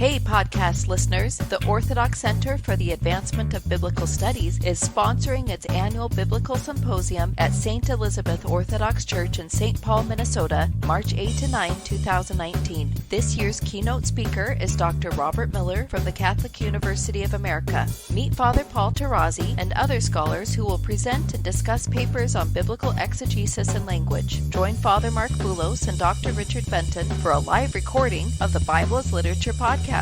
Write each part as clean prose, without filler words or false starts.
Hey podcast listeners, the Orthodox Center for the Advancement of Biblical Studies is sponsoring its annual Biblical Symposium at St. Elizabeth Orthodox Church in St. Paul, Minnesota, March 8 to 9, 2019. This year's keynote speaker is Dr. Robert Miller from the Catholic University of America. Meet Father Paul Tarazzi and other scholars who will present and discuss papers on biblical exegesis and language. Join Father Marc Boulos and Dr. Richard Benton for a live recording of the Bible as Literature podcast.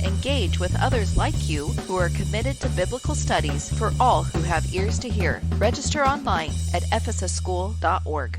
Engage with others like you who are committed to biblical studies for all who have ears to hear. Register online at ephesusschool.org.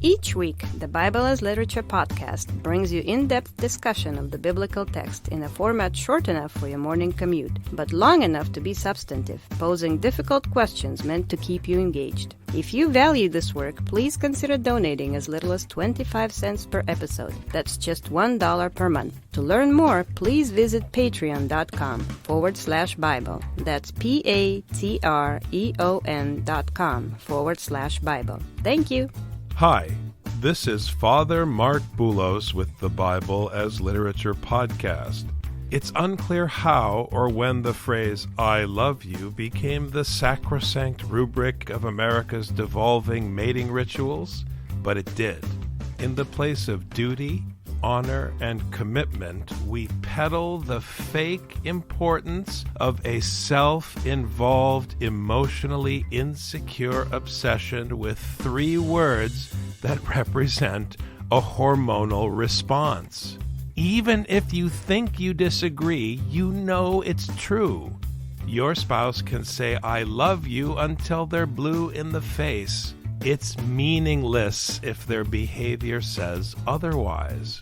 Each week, the Bible as Literature podcast brings you in-depth discussion of the biblical text in a format short enough for your morning commute, but long enough to be substantive, posing difficult questions meant to keep you engaged. If you value this work, please consider donating as little as 25 cents per episode. That's just $1 per month. To learn more, please visit patreon.com/Bible. That's patreon.com/Bible. Thank you. Hi, this is Father Marc Boulos with the Bible as Literature podcast. It's unclear how or when the phrase, "I love you," became the sacrosanct rubric of America's devolving mating rituals, but it did. In the place of duty, honor, and commitment, we peddle the fake importance of a self-involved, emotionally insecure obsession with 3 words that represent a hormonal response. Even if you think you disagree, you know it's true. Your spouse can say, "I love you," until they're blue in the face. It's meaningless if their behavior says otherwise.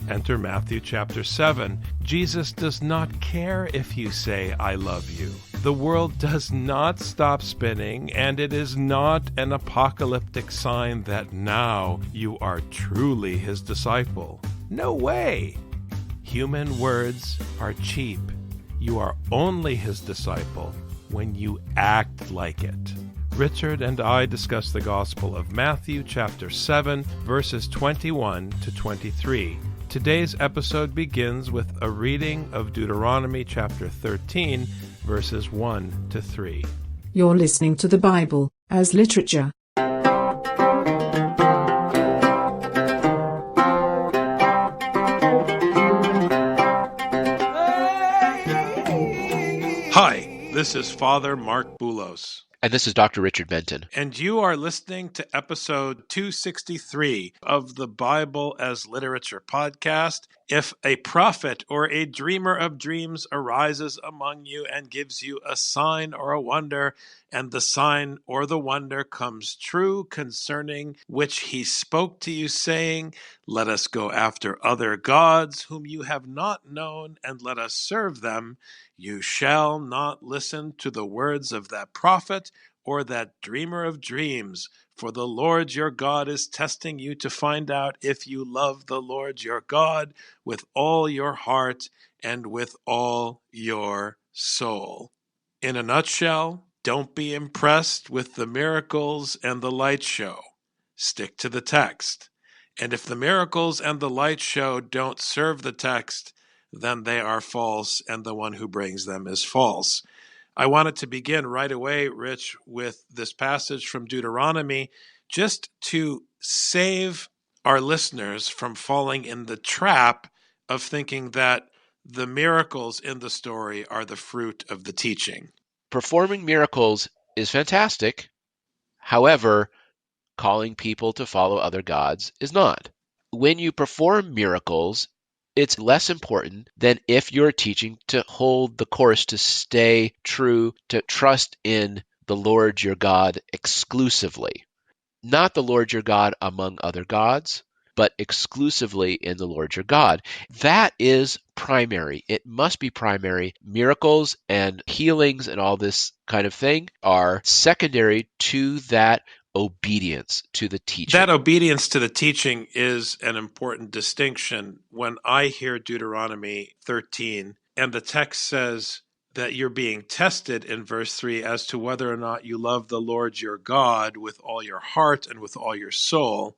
Enter Matthew chapter 7. Jesus does not care if you say, "I love you." The world does not stop spinning, and it is not an apocalyptic sign that now you are truly his disciple. No way! Human words are cheap. You are only his disciple when you act like it. Richard and I discuss the Gospel of Matthew chapter 7, verses 21 to 23. Today's episode begins with a reading of Deuteronomy chapter 13, verses 1 to 3. You're listening to the Bible as Literature. Hi, this is Father Marc Boulos. And this is Dr. Richard Benton. And you are listening to episode 263 of the Bible as Literature podcast. If a prophet or a dreamer of dreams arises among you and gives you a sign or a wonder, and the sign or the wonder comes true concerning which he spoke to you, saying, "Let us go after other gods whom you have not known, and let us serve them," you shall not listen to the words of that prophet or that dreamer of dreams, for the Lord your God is testing you to find out if you love the Lord your God with all your heart and with all your soul. In a nutshell, don't be impressed with the miracles and the light show. Stick to the text. And if the miracles and the light show don't serve the text, then they are false, and the one who brings them is false. I wanted to begin right away, Rich, with this passage from Deuteronomy, just to save our listeners from falling in the trap of thinking that the miracles in the story are the fruit of the teaching. Performing miracles is fantastic. However, calling people to follow other gods is not. When you perform miracles, it's less important than if you're teaching to hold the course, to stay true, to trust in the Lord your God exclusively. Not the Lord your God among other gods, but exclusively in the Lord your God. That is primary. It must be primary. Miracles and healings and all this kind of thing are secondary to that obedience to the teaching. That obedience to the teaching is an important distinction. When I hear Deuteronomy 13 and the text says that you're being tested in verse 3 as to whether or not you love the Lord your God with all your heart and with all your soul,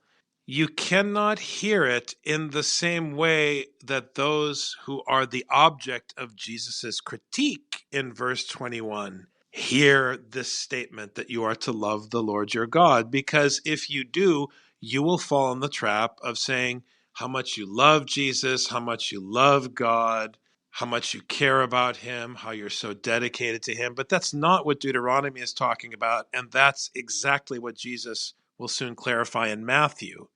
you cannot hear it in the same way that those who are the object of Jesus's critique in verse 21 hear this statement that you are to love the Lord your God. Because if you do, you will fall in the trap of saying how much you love Jesus, how much you love God, how much you care about him, how you're so dedicated to him. But that's not what Deuteronomy is talking about. And that's exactly what Jesus will soon clarify in Matthew.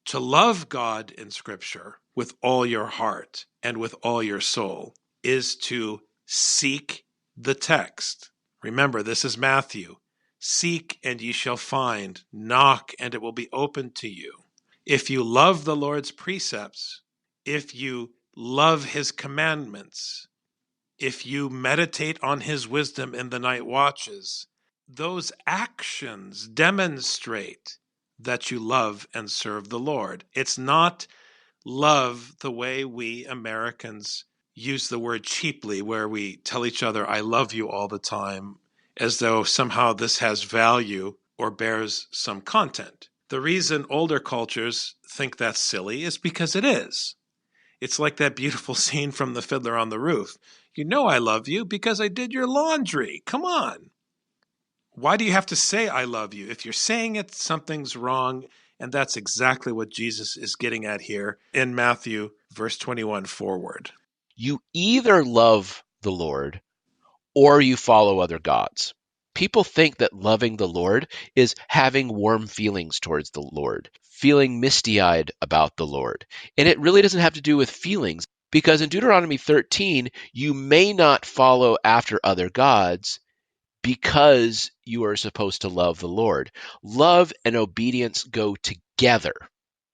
To love God in Scripture with all your heart and with all your soul is to seek the text. Remember, this is Matthew. Seek and ye shall find. Knock and it will be opened to you. If you love the Lord's precepts, if you love his commandments, if you meditate on his wisdom in the night watches, those actions demonstrate that you love and serve the Lord. It's not love the way we Americans use the word cheaply, where we tell each other, I love you all the time, as though somehow this has value or bears some content. The reason older cultures think that's silly is because it is. It's like that beautiful scene from The Fiddler on the Roof. You know I love you because I did your laundry. Come on. Why do you have to say I love you? If you're saying it, something's wrong. And that's exactly what Jesus is getting at here in Matthew, verse 21 forward. You either love the Lord or you follow other gods. People think that loving the Lord is having warm feelings towards the Lord, feeling misty-eyed about the Lord. And it really doesn't have to do with feelings, because in Deuteronomy 13, you may not follow after other gods because you are supposed to love the Lord. Love and obedience go together.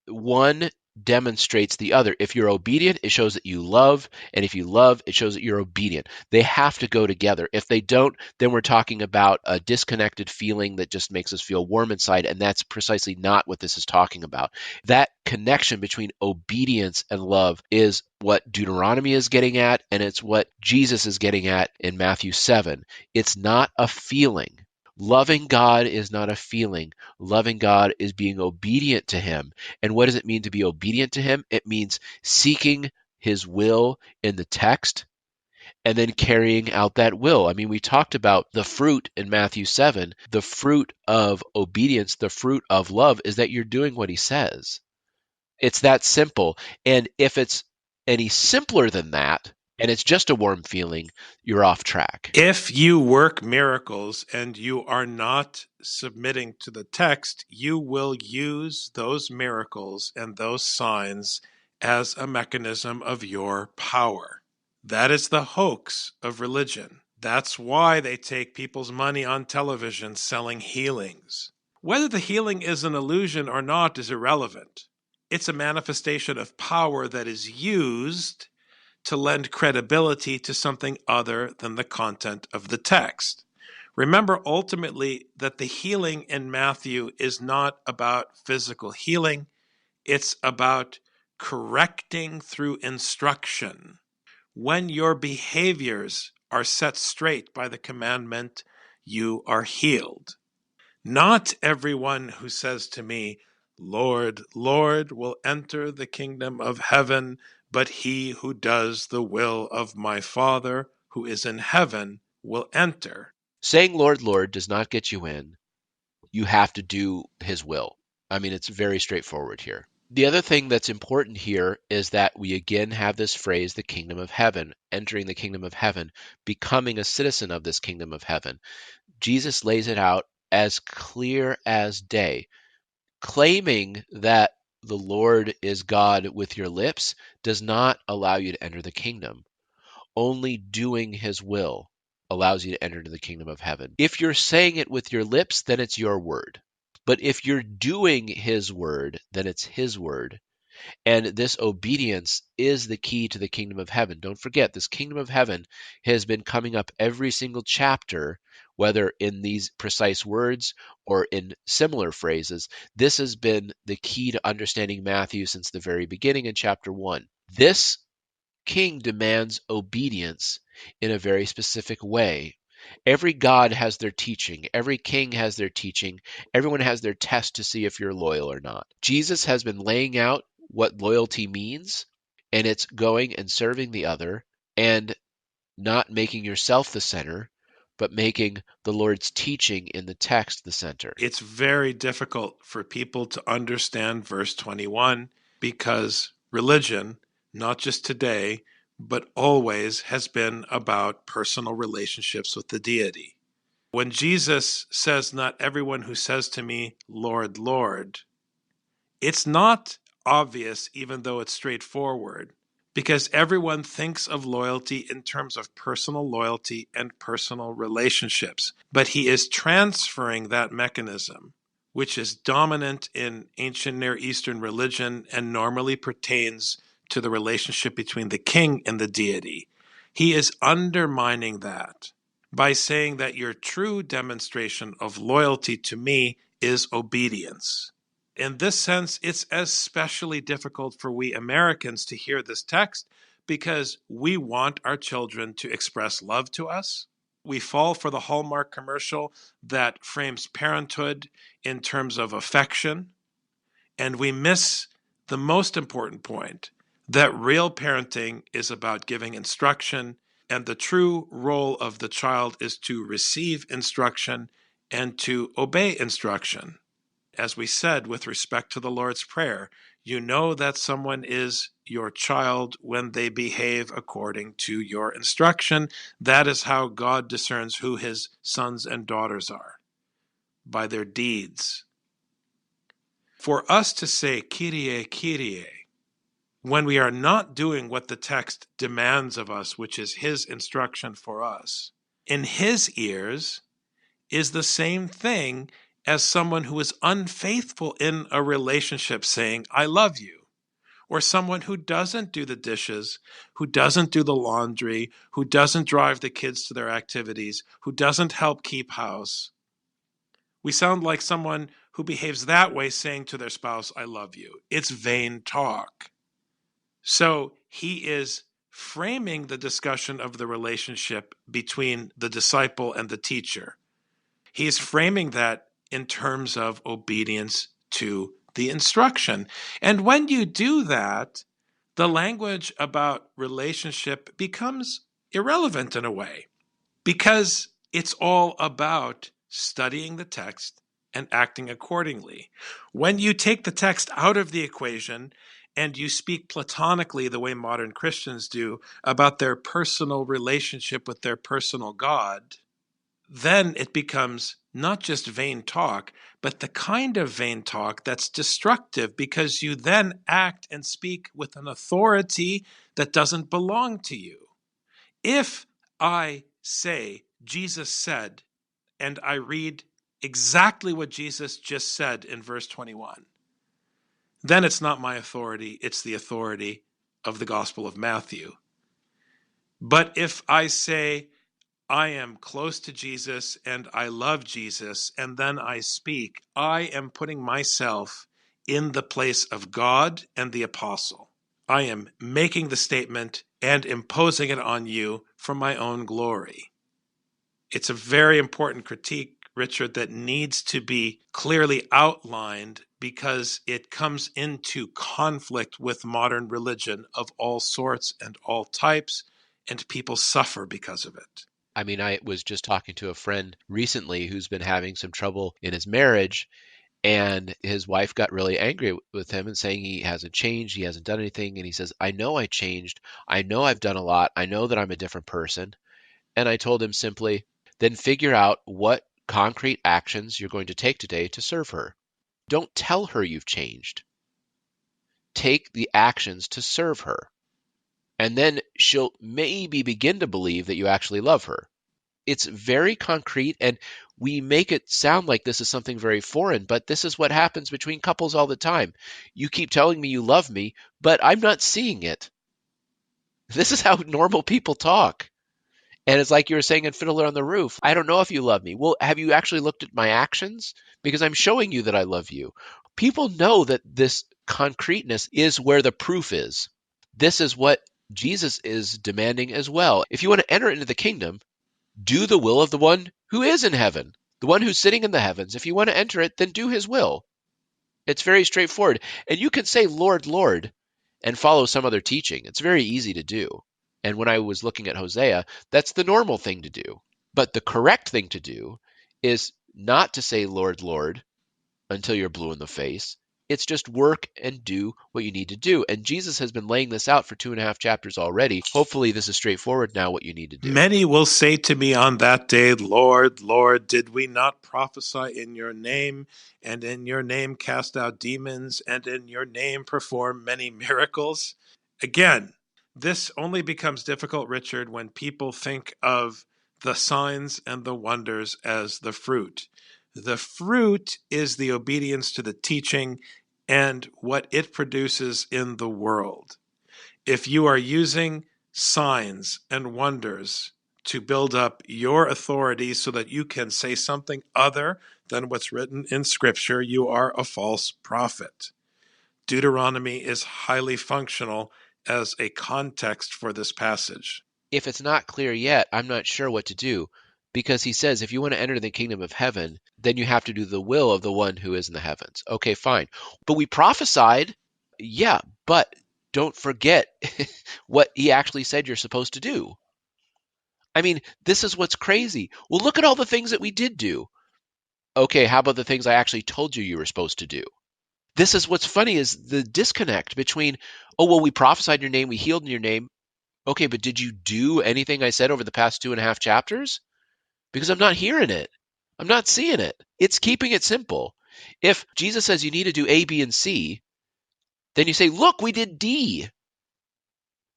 One demonstrates the other. If you're obedient, it shows that you love, and if you love, it shows that you're obedient. They have to go together. If they don't, then we're talking about a disconnected feeling that just makes us feel warm inside, and that's precisely not what this is talking about. That connection between obedience and love is what Deuteronomy is getting at, and it's what Jesus is getting at in Matthew 7. It's not a feeling. Loving God is not a feeling. Loving God is being obedient to him. And what does it mean to be obedient to him? It means seeking his will in the text and then carrying out that will. I mean, we talked about the fruit in Matthew 7. The fruit of obedience, the fruit of love, is that you're doing what he says. It's that simple. And if it's any simpler than that, and it's just a warm feeling, you're off track. If you work miracles and you are not submitting to the text, you will use those miracles and those signs as a mechanism of your power. That is the hoax of religion. That's why they take people's money on television selling healings. Whether the healing is an illusion or not is irrelevant. It's a manifestation of power that is used to lend credibility to something other than the content of the text. Remember ultimately that the healing in Matthew is not about physical healing. It's about correcting through instruction. When your behaviors are set straight by the commandment, you are healed. Not everyone who says to me, Lord, Lord, will enter the kingdom of heaven, but he who does the will of my Father who is in heaven will enter. Saying Lord, Lord does not get you in. You have to do his will. I mean, it's very straightforward here. The other thing that's important here is that we again have this phrase, the kingdom of heaven, entering the kingdom of heaven, becoming a citizen of this kingdom of heaven. Jesus lays it out as clear as day. Claiming that the Lord is God with your lips does not allow you to enter the kingdom. Only doing his will allows you to enter into the kingdom of heaven. If you're saying it with your lips, then it's your word. But if you're doing his word, then it's his word. And this obedience is the key to the kingdom of heaven. Don't forget, this kingdom of heaven has been coming up every single chapter, whether in these precise words or in similar phrases. This has been the key to understanding Matthew since the very beginning in chapter 1. This king demands obedience in a very specific way. Every god has their teaching. Every king has their teaching. Everyone has their test to see if you're loyal or not. Jesus has been laying out what loyalty means, and it's going and serving the other and not making yourself the center, but making the Lord's teaching in the text the center. It's very difficult for people to understand verse 21 because religion, not just today, but always has been about personal relationships with the deity. When Jesus says, "Not everyone who says to me, 'Lord, Lord,'" it's not obvious, even though it's straightforward, because everyone thinks of loyalty in terms of personal loyalty and personal relationships. But he is transferring that mechanism, which is dominant in ancient Near Eastern religion and normally pertains to the relationship between the king and the deity. He is undermining that by saying that your true demonstration of loyalty to me is obedience. In this sense, it's especially difficult for we Americans to hear this text because we want our children to express love to us. We fall for the Hallmark commercial that frames parenthood in terms of affection, and we miss the most important point, that real parenting is about giving instruction, and the true role of the child is to receive instruction and to obey instruction. As we said with respect to the Lord's Prayer, you know that someone is your child when they behave according to your instruction. That is how God discerns who his sons and daughters are, by their deeds. For us to say, Kyrie, Kyrie, when we are not doing what the text demands of us, which is his instruction for us, in his ears is the same thing as someone who is unfaithful in a relationship saying, "I love you," or someone who doesn't do the dishes, who doesn't do the laundry, who doesn't drive the kids to their activities, who doesn't help keep house. We sound like someone who behaves that way saying to their spouse, "I love you." It's vain talk. So he is framing the discussion of the relationship between the disciple and the teacher. He is framing that in terms of obedience to the instruction. And when you do that, the language about relationship becomes irrelevant in a way, because it's all about studying the text and acting accordingly. When you take the text out of the equation and you speak platonically the way modern Christians do about their personal relationship with their personal God, then it becomes not just vain talk, but the kind of vain talk that's destructive, because you then act and speak with an authority that doesn't belong to you. If I say, Jesus said, and I read exactly what Jesus just said in verse 21, then it's not my authority, it's the authority of the Gospel of Matthew. But if I say, I am close to Jesus and I love Jesus, and then I speak, I am putting myself in the place of God and the apostle. I am making the statement and imposing it on you for my own glory. It's a very important critique, Richard, that needs to be clearly outlined because it comes into conflict with modern religion of all sorts and all types, and people suffer because of it. I mean, I was just talking to a friend recently who's been having some trouble in his marriage, and his wife got really angry with him and saying he hasn't changed, he hasn't done anything. And he says, I know I changed. I know I've done a lot. I know that I'm a different person. And I told him simply, then figure out what concrete actions you're going to take today to serve her. Don't tell her you've changed. Take the actions to serve her. And then she'll maybe begin to believe that you actually love her. It's very concrete, and we make it sound like this is something very foreign, but this is what happens between couples all the time. You keep telling me you love me, but I'm not seeing it. This is how normal people talk. And it's like you were saying in Fiddler on the Roof, I don't know if you love me. Well, have you actually looked at my actions? Because I'm showing you that I love you. People know that this concreteness is where the proof is. This is what Jesus is demanding as well. If you want to enter into the kingdom, Do the will of the one who is in heaven, the one who's sitting in the heavens. If you want to enter it, then do his will. It's very straightforward. And you can say, Lord, Lord, and follow some other teaching. It's very easy to do. And when I was looking at Hosea, that's the normal thing to do. But the correct thing to do is not to say, Lord, Lord, until you're blue in the face. It's just work and do what you need to do. And Jesus has been laying this out for 2.5 chapters already. Hopefully this is straightforward now what you need to do. Many will say to me on that day, Lord, Lord, did we not prophesy in your name, and in your name cast out demons, and in your name perform many miracles? Again, this only becomes difficult, Richard, when people think of the signs and the wonders as the fruit. The fruit is the obedience to the teaching and what it produces in the world. If you are using signs and wonders to build up your authority so that you can say something other than what's written in Scripture, you are a false prophet. Deuteronomy is highly functional as a context for this passage. If it's not clear yet, I'm not sure what to do, because he says if you want to enter the kingdom of heaven, then you have to do the will of the one who is in the heavens. Okay, fine. But we prophesied, yeah, but don't forget what he actually said you're supposed to do. I mean, this is what's crazy. Well, look at all the things that we did do. Okay, how about the things I actually told you you were supposed to do? This is what's funny is the disconnect between, oh, well, we prophesied in your name, we healed in your name. Okay, but did you do anything I said over the past 2.5 chapters? Because I'm not hearing it. I'm not seeing it. It's keeping it simple. If Jesus says you need to do A, B, and C, then you say, look, we did D.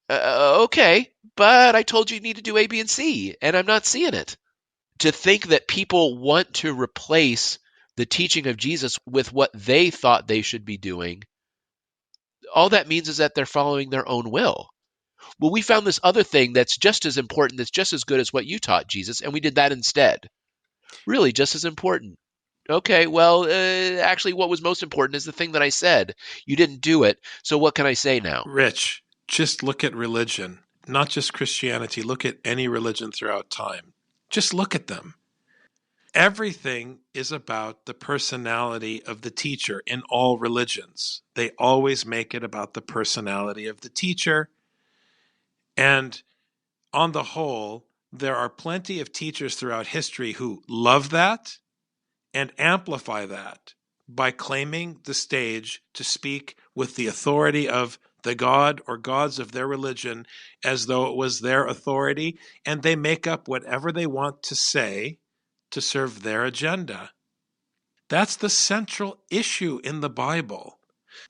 Okay, but I told you you need to do A, B, and C, and I'm not seeing it. To think that people want to replace the teaching of Jesus with what they thought they should be doing, all that means is that they're following their own will. Well, we found this other thing that's just as important, that's just as good as what you taught, Jesus, and we did that instead. Really, just as important. Okay, well, actually, what was most important is the thing that I said. You didn't do it, so what can I say now? Rich, just look at religion, not just Christianity. Look at any religion throughout time. Just look at them. Everything is about the personality of the teacher in all religions. They always make it about the personality of the teacher. And on the whole, there are plenty of teachers throughout history who love that and amplify that by claiming the stage to speak with the authority of the god or gods of their religion as though it was their authority, and they make up whatever they want to say to serve their agenda. That's the central issue in the Bible.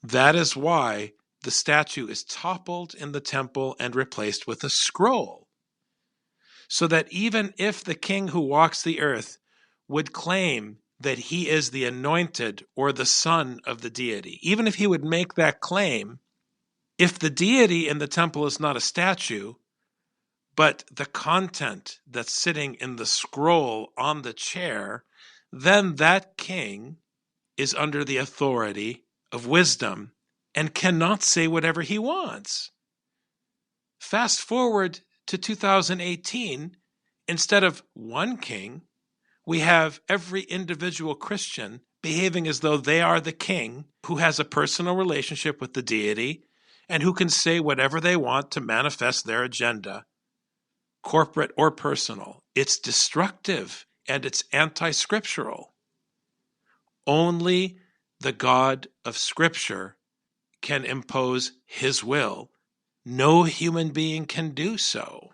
That is why the statue is toppled in the temple and replaced with a scroll. So that even if the king who walks the earth would claim that he is the anointed or the son of the deity, even if he would make that claim, if the deity in the temple is not a statue, but the content that's sitting in the scroll on the chair, then that king is under the authority of wisdom and cannot say whatever he wants. Fast forward to 2018, instead of one king, we have every individual Christian behaving as though they are the king who has a personal relationship with the deity and who can say whatever they want to manifest their agenda, corporate or personal. It's destructive and it's anti-scriptural. Only the God of Scripture can impose his will. No human being can do so.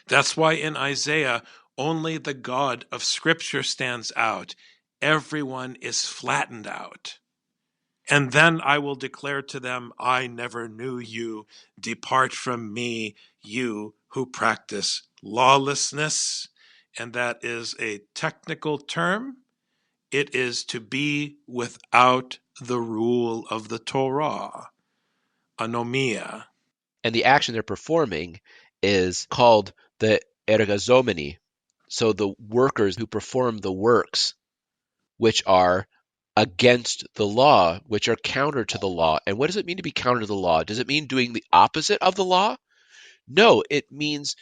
That's why in Isaiah, only the God of Scripture stands out. Everyone is flattened out. And then I will declare to them, I never knew you. Depart from me, you who practice lawlessness. And that is a technical term. It is to be without the rule of the Torah, anomia. And the action they're performing is called the ergazomeni. So the workers who perform the works, which are against the law, which are counter to the law. And what does it mean to be counter to the law? Does it mean doing the opposite of the law? No, it means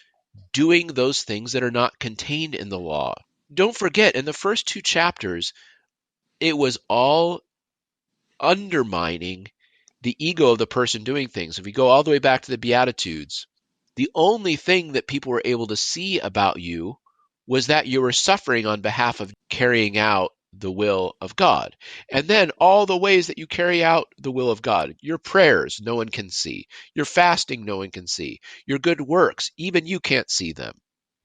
doing those things that are not contained in the law. Don't forget, in the first 2 chapters, it was all undermining the ego of the person doing things. If we go all the way back to the Beatitudes, the only thing that people were able to see about you was that you were suffering on behalf of carrying out the will of God. And then all the ways that you carry out the will of God, your prayers, no one can see. Your fasting, no one can see. Your good works, even you can't see them.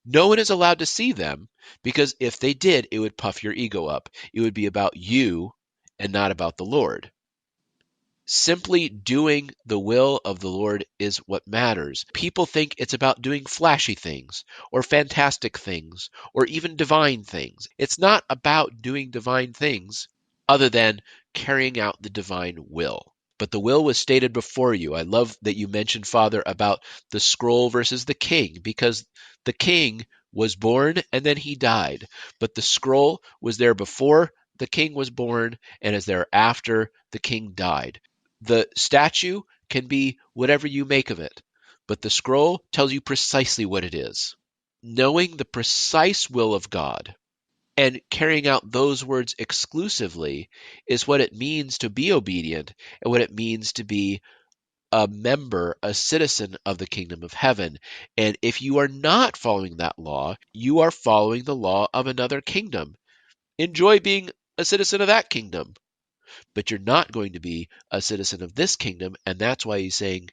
No one is allowed to see them, because if they did, it would puff your ego up. It would be about you and not about the Lord. Simply doing the will of the Lord is what matters. People think it's about doing flashy things or fantastic things or even divine things. It's not about doing divine things other than carrying out the divine will. But the will was stated before you. I love that you mentioned, Father, about the scroll versus the king, because the king was born and then he died. But the scroll was there before the king was born and is there after the king died. The statue can be whatever you make of it, but the scroll tells you precisely what it is. Knowing the precise will of God and carrying out those words exclusively is what it means to be obedient and what it means to be a member, a citizen of the kingdom of heaven. And if you are not following that law, you are following the law of another kingdom. Enjoy being a citizen of that kingdom, but you're not going to be a citizen of this kingdom. And that's why he's saying,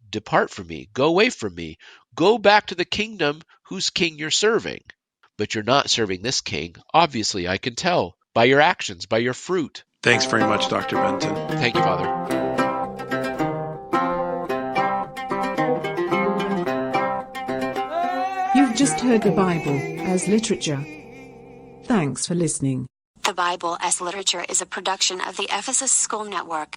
depart from me, go away from me, go back to the kingdom whose king you're serving. But you're not serving this king. Obviously, I can tell by your actions, by your fruit. Thanks very much, Dr. Benton. Thank you, Father. You've just heard the Bible as literature. Thanks for listening. The Bible as Literature is a production of the Ephesus School Network.